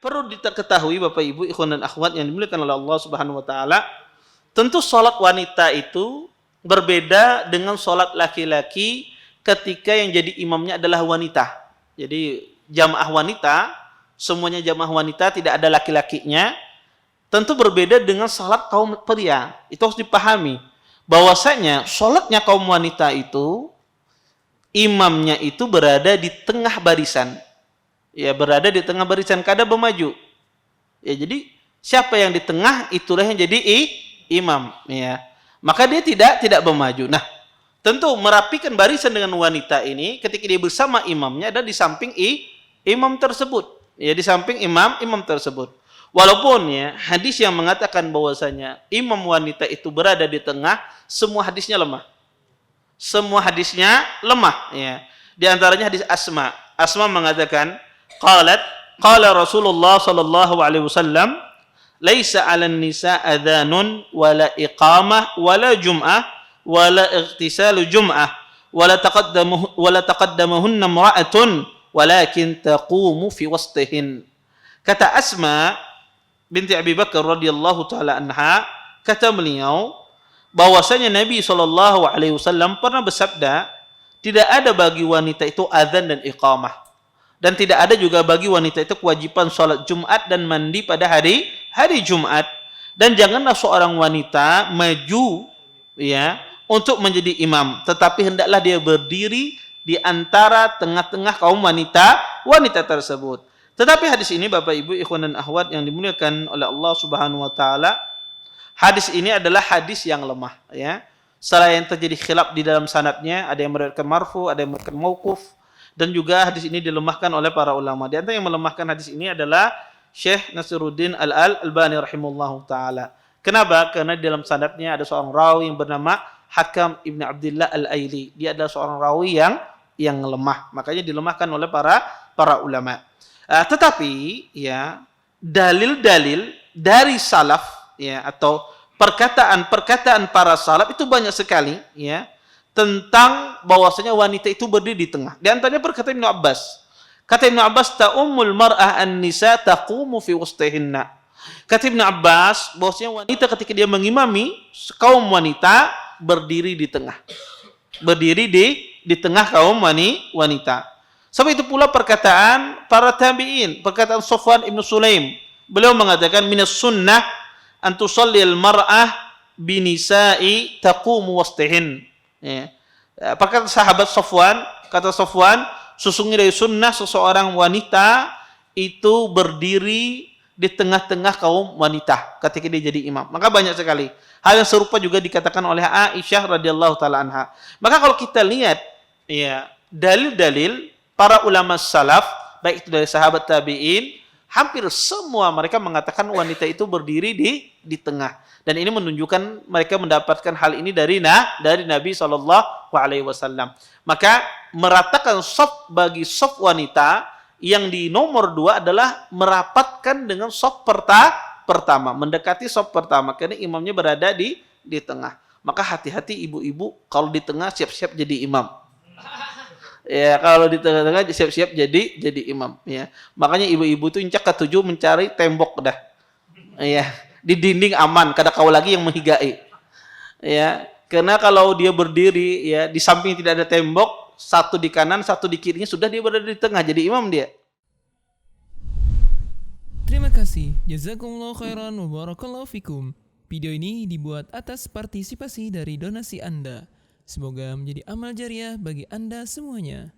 perlu diketahui Bapak Ibu ikhwan dan akhwat yang dimuliakan oleh Allah Subhanahu wa taala, tentu salat wanita itu berbeda dengan salat laki-laki ketika yang jadi imamnya adalah wanita. Jadi jamaah wanita, semuanya jamaah wanita, tidak ada laki-lakinya, tentu berbeda dengan salat kaum pria. Itu harus dipahami bahwasanya salatnya kaum wanita itu imamnya itu berada di tengah barisan. Ya, berada di tengah barisan, kada bermaju. Ya, jadi siapa yang di tengah itulah yang jadi imam, ya. Maka dia tidak bermaju. Nah, tentu merapikan barisan dengan wanita ini ketika dia bersama imamnya dan di samping imam tersebut. Ya, di samping imam tersebut. Walaupun ya hadis yang mengatakan bahwasanya imam wanita itu berada di tengah, semua hadisnya lemah. Semua hadisnya lemah, ya. Di antaranya hadis Asma. Asma mengatakan, qala Rasulullah sallallahu alaihi wasallam, laisa 'alan nisa adhanun wala iqamah wala jum'ah wala ightisalu jum'ah wala taqaddamahunna imra'atun walakin taqumu fi wastihin. Kata Asma binti Abi Bakar radhiyallahu taala anha, kata beliau bahwasanya Nabi sallallahu alaihi wasallam pernah bersabda, tidak ada bagi wanita itu azan dan iqamah, dan tidak ada juga bagi wanita itu kewajiban salat Jumat dan mandi pada hari Jumat, dan janganlah seorang wanita maju ya untuk menjadi imam, tetapi hendaklah dia berdiri di antara tengah-tengah kaum wanita tersebut. Tetapi hadis ini Bapak Ibu ikhwan dan akhwat yang dimuliakan oleh Allah Subhanahu wa taala, hadis ini adalah hadis yang lemah, ya. Selain terjadi khilaf di dalam sanadnya, ada yang meriwayatkan marfu, ada yang meriwayatkan mauquf, dan juga hadis ini dilemahkan oleh para ulama. Di antara yang melemahkan hadis ini adalah Syekh Nasiruddin Al-Albani rahimahullahu taala. Kenapa? Karena di dalam sanadnya ada seorang rawi yang bernama Hakam Ibn Abdullah Al-Aili. Dia adalah seorang rawi yang lemah. Makanya dilemahkan oleh para ulama. Tetapi ya dalil-dalil dari salaf ya atau perkataan-perkataan para salaf itu banyak sekali ya tentang bahwasanya wanita itu berdiri di tengah. Di antaranya perkataan Ibnu Abbas. Kata Ibnu Abbas, ta'ummul mar'ah an-nisa taqumu fi wastihinna. Kata Ibnu Abbas bahwasanya wanita ketika dia mengimami kaum wanita berdiri di tengah. Berdiri di tengah kaum wanita. Sebab itu pula perkataan para tabi'in, perkataan Sufyan Ibn Sulaim. Beliau mengatakan minas sunnah an tusallil mar'ah binisa'i taqumu wastihin. Ya. Perkataan sahabat Sufyan, kata Sufyan, sesungguhnya dari sunnah seseorang wanita itu berdiri di tengah-tengah kaum wanita ketika dia jadi imam. Maka banyak sekali. Hal yang serupa juga dikatakan oleh Aisyah radhiyallahu taala anha. Maka kalau kita lihat ya dalil-dalil para ulama salaf, baik itu dari sahabat tabi'in, hampir semua mereka mengatakan wanita itu berdiri di tengah. Dan ini menunjukkan mereka mendapatkan hal ini dari Nabi SAW. Maka meratakan shaf bagi shaf wanita yang di nomor 2 adalah merapatkan dengan shaf pertama, mendekati shaf pertama, karena imamnya berada di tengah. Maka hati-hati ibu-ibu kalau di tengah siap-siap jadi imam. Ya, kalau di tengah-tengah siap-siap jadi imam ya. Makanya ibu-ibu itu incak ketujuh mencari tembok dah. Ya, di dinding aman, kada kau lagi yang menghigai. Ya, karena kalau dia berdiri ya di samping tidak ada tembok, satu di kanan, satu di kirinya, sudah dia berada di tengah jadi imam dia. Terima kasih. Jazakumullah khairan wa barakallahu fikum. Video ini dibuat atas partisipasi dari donasi Anda. Semoga menjadi amal jariah bagi Anda semuanya.